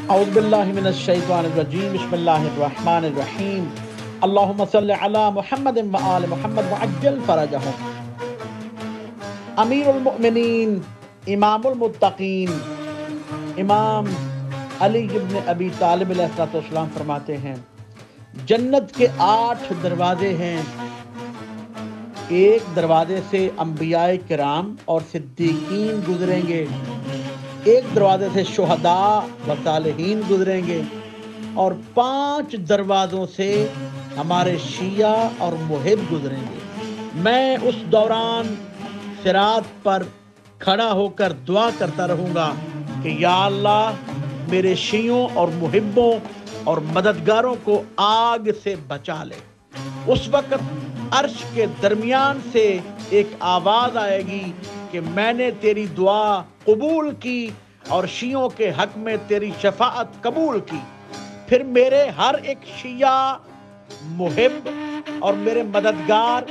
اعوذ باللہ من الشیطان الرجیم، بسم اللہ الرحمن الرحیم، اللہم صلی علی محمد و آل محمد وعجل فرجہم۔ امیر المؤمنین، امام المتقین، امام علی ابن ابی طالب علیہ السلام فرماتے ہیں جنت کے 8 دروازے ہیں۔ ایک دروازے سے انبیاء کرام اور صدیقین گزریں گے، ایک دروازے سے شہداء و صالحین گزریں گے، اور 5 دروازوں سے ہمارے شیعہ اور محب گزریں گے۔ میں اس دوران صراط پر کھڑا ہو کر دعا کرتا رہوں گا کہ یا اللہ میرے شیعوں اور محبوں اور مددگاروں کو آگ سے بچا لے۔ اس وقت عرش کے درمیان سے ایک آواز آئے گی کہ میں نے تیری دعا قبول کی اور شیعوں کے حق میں تیری شفاعت قبول کی۔ پھر میرے ہر ایک شیعہ، محب اور میرے مددگار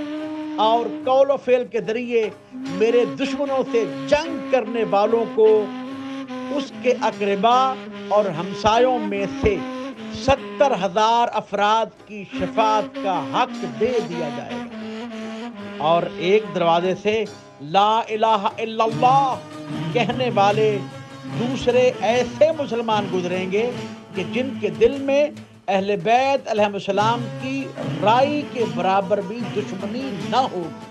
اور قول و فعل کے ذریعے میرے دشمنوں سے جنگ کرنے والوں کو اس کے اقربا اور ہمسایوں میں سے 70,000 افراد کی شفاعت کا حق دے دیا جائے گا، اور ایک دروازے سے لا الہ الا اللہ کہنے والے دوسرے ایسے مسلمان گزریں گے کہ جن کے دل میں اہل بیت علیہ السلام کی رائی کے برابر بھی دشمنی نہ ہوگی۔